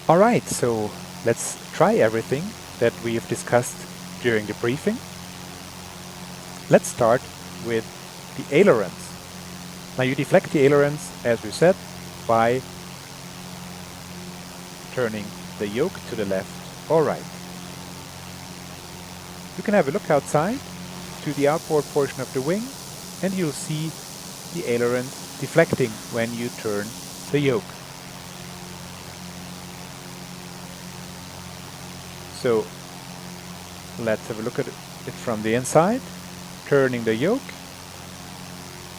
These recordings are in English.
Alright, so let's try everything that we have discussed during the briefing. Let's start with the ailerons. Now you deflect the ailerons, as we said, by turning the yoke to the left or right. You can have a look outside to the outboard portion of the wing and you'll see the ailerons deflecting when you turn the yoke. So let's have a look at it from the inside. Turning the yoke,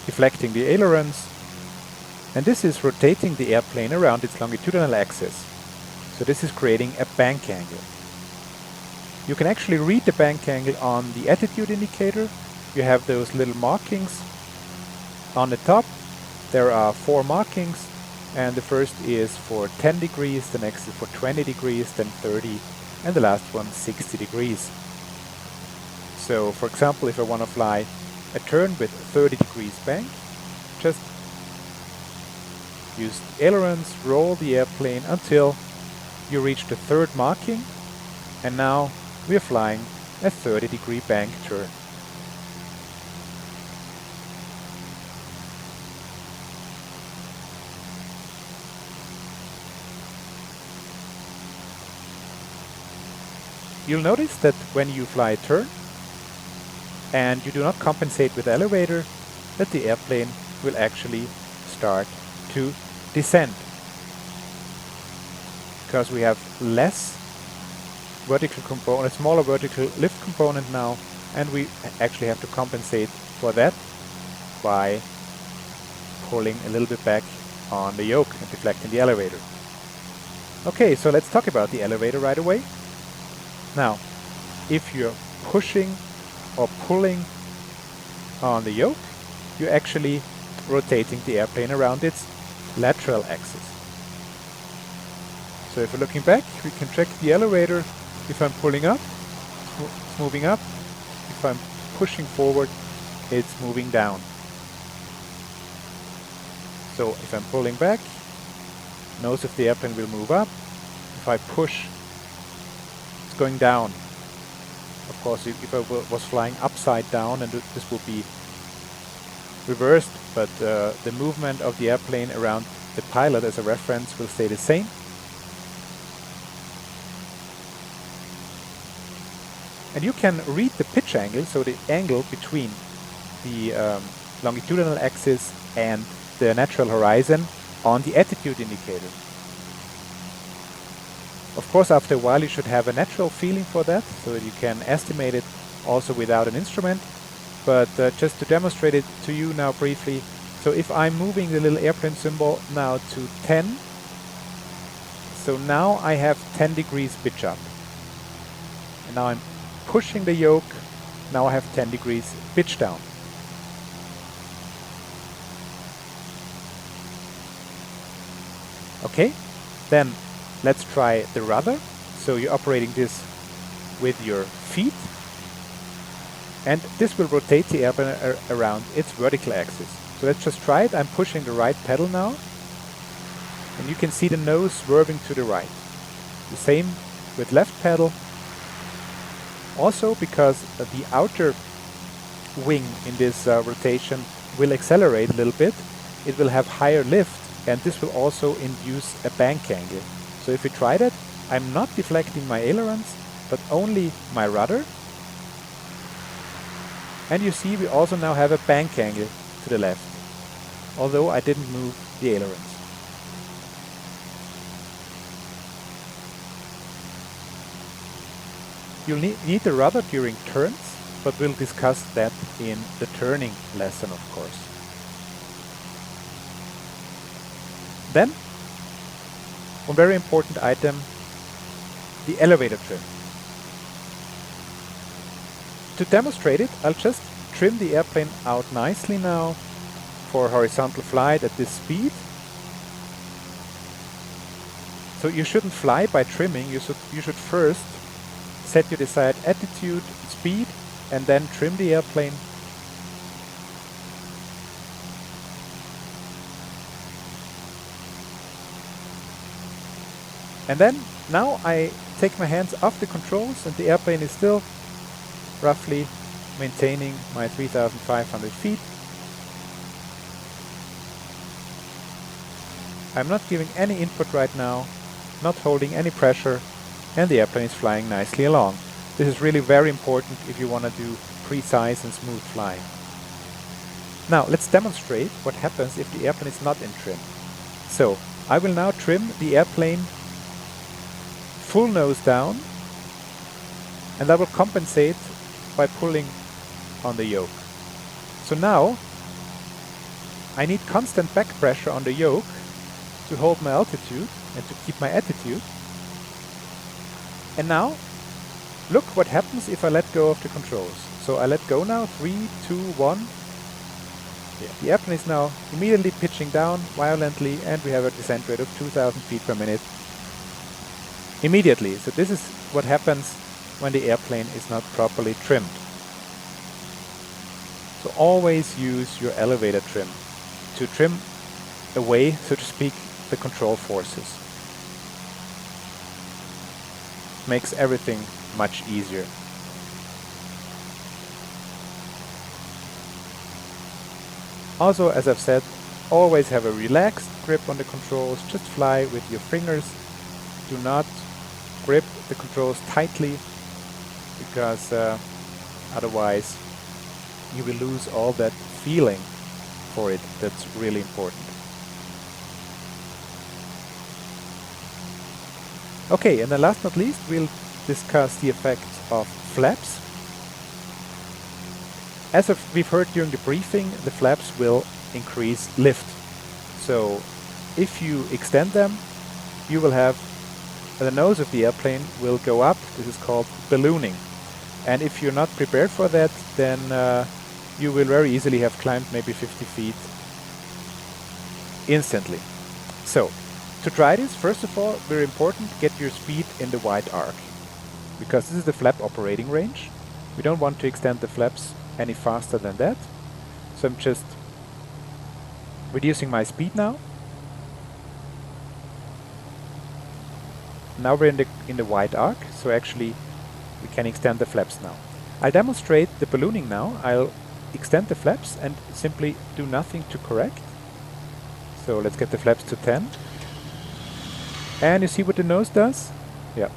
deflecting the ailerons, and this is rotating the airplane around its longitudinal axis. So this is creating a bank angle. You can actually read the bank angle on the attitude indicator. You have those little markings on the top. There are 4 markings, and the first is for 10 degrees, the next is for 20 degrees, then 30, and the last one 60 degrees. So for example, if I want to fly a turn with 30 degrees bank, just use the ailerons, roll the airplane until you reach the 3rd marking, and now we are flying a 30-degree bank turn. You'll notice that when you fly a turn and you do not compensate with the elevator, that the airplane will actually start to descend, because we have less vertical component, a smaller vertical lift component now, and we actually have to compensate for that by pulling a little bit back on the yoke and deflecting the elevator. Okay, so let's talk about the elevator right away. Now, if you're pushing or pulling on the yoke, you're actually rotating the airplane around its lateral axis. So if we're looking back, we can check the elevator. If I'm pulling up, it's moving up. If I'm pushing forward, it's moving down. So if I'm pulling back, nose of the airplane will move up. If I push, it's going down. Of course, if I was flying upside down, and this will be reversed, but the movement of the airplane around the pilot as a reference will stay the same. And you can read the pitch angle, so the angle between the longitudinal axis and the natural horizon, on the attitude indicator. Of course, after a while you should have a natural feeling for that, so that you can estimate it also without an instrument. But just to demonstrate it to you now briefly, so if I'm moving the little airplane symbol now to 10, so now I have 10 degrees pitch up. And now I'm pushing the yoke, now I have 10 degrees pitch down. Okay, then let's try the rudder. So you're operating this with your feet, and this will rotate the airplane around its vertical axis. So let's just try it. I'm pushing the right pedal now, and you can see the nose swerving to the right. The same with left pedal. Also, because the outer wing in this rotation will accelerate a little bit, it will have higher lift, and this will also induce a bank angle. So if we try that, I'm not deflecting my ailerons, but only my rudder. And you see we also now have a bank angle to the left, although I didn't move the ailerons. You'll need the rudder during turns, but we'll discuss that in the turning lesson, of course. Then, one very important item, the elevator trim. To demonstrate it, I'll just trim the airplane out nicely now for horizontal flight at this speed. So you shouldn't fly by trimming, you should first set your desired attitude, speed, and then trim the airplane. And then now I take my hands off the controls and the airplane is still roughly maintaining my 3,500 feet. I'm not giving any input right now, not holding any pressure, and the airplane is flying nicely along. This is really very important if you want to do precise and smooth flying. Now let's demonstrate what happens if the airplane is not in trim. So I will now trim the airplane full nose down, and I will compensate by pulling on the yoke. So now I need constant back pressure on the yoke to hold my altitude and to keep my attitude. And now look what happens if I let go of the controls. So I let go now, 3, 2, 1. Yeah. The airplane is now immediately pitching down violently, and we have a descent rate of 2,000 feet per minute immediately. So this is what happens when the airplane is not properly trimmed. So always use your elevator trim to trim away, so to speak, the control forces. Makes everything much easier. Also, as I've said, always have a relaxed grip on the controls. Just fly with your fingers. Do not grip the controls tightly, because otherwise you will lose all that feeling for it that's really important. Okay, and then last but not least, we'll discuss the effects of flaps. As we've heard during the briefing, the flaps will increase lift. So if you extend them, you will have the nose of the airplane will go up. This is called ballooning. And if you're not prepared for that, then you will very easily have climbed maybe 50 feet instantly. So to try this, first of all, very important, get your speed in the wide arc, because this is the flap operating range. We don't want to extend the flaps any faster than that. So I'm just reducing my speed now. Now we're in the wide arc, so actually we can extend the flaps now. I'll demonstrate the ballooning now. I'll extend the flaps and simply do nothing to correct. So let's get the flaps to 10. And you see what the nose does? Yeah.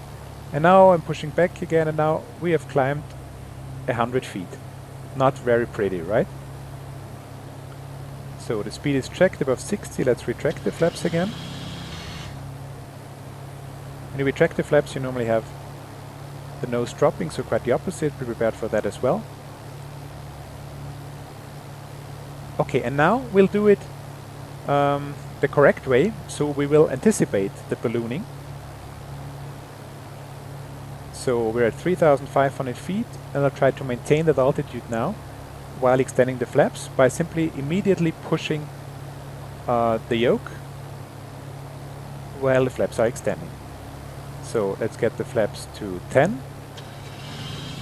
And now I'm pushing back again, and now we have climbed 100 feet. Not very pretty, right? So the speed is checked above 60. Let's retract the flaps again. When you retract the flaps, you normally have the nose dropping, so quite the opposite. Be prepared for that as well. Okay, and now we'll do it the correct way. So we will anticipate the ballooning. So we're at 3,500 feet, and I'll try to maintain that altitude now while extending the flaps by simply immediately pushing the yoke while the flaps are extending. So let's get the flaps to 10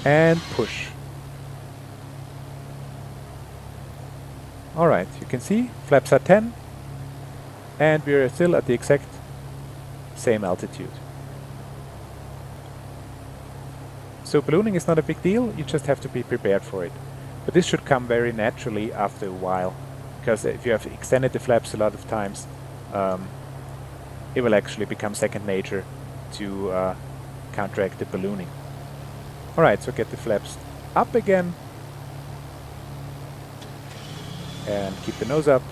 and push. Alright, you can see flaps are 10 and we are still at the exact same altitude. So ballooning is not a big deal, you just have to be prepared for it. But this should come very naturally after a while, because if you have extended the flaps a lot of times, it will actually become second nature to counteract the ballooning. Alright, so get the flaps up again and keep the nose up.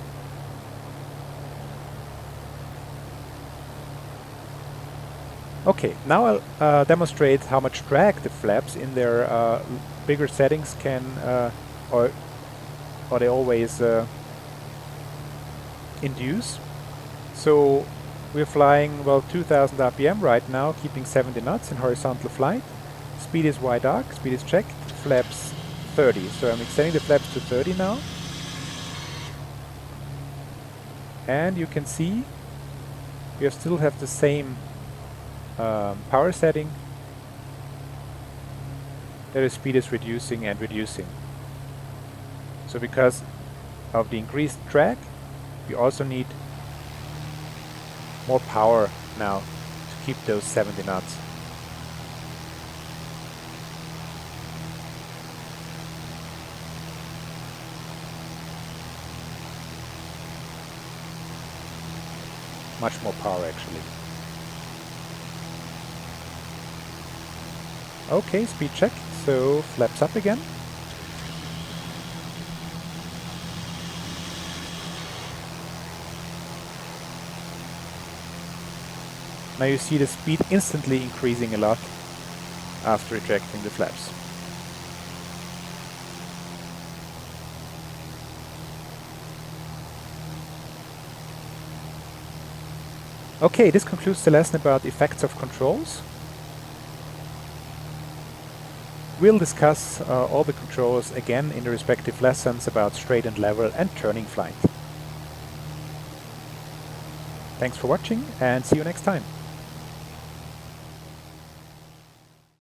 Okay, now I'll demonstrate how much drag the flaps in their bigger settings can, or they always induce. So we're flying, well, 2000 RPM right now, keeping 70 knots in horizontal flight. Speed is wide arc, speed is checked, flaps 30. So I'm extending the flaps to 30 now. And you can see you still have the same power setting. The speed is reducing and reducing. So because of the increased drag, you also need more power now to keep those 70 knots. Much more power actually. Okay, speed check, so flaps up again. Now you see the speed instantly increasing a lot after ejecting the flaps. Okay, this concludes the lesson about effects of controls. We'll discuss all the controls again in the respective lessons about straight and level and turning flight. Thanks for watching and see you next time.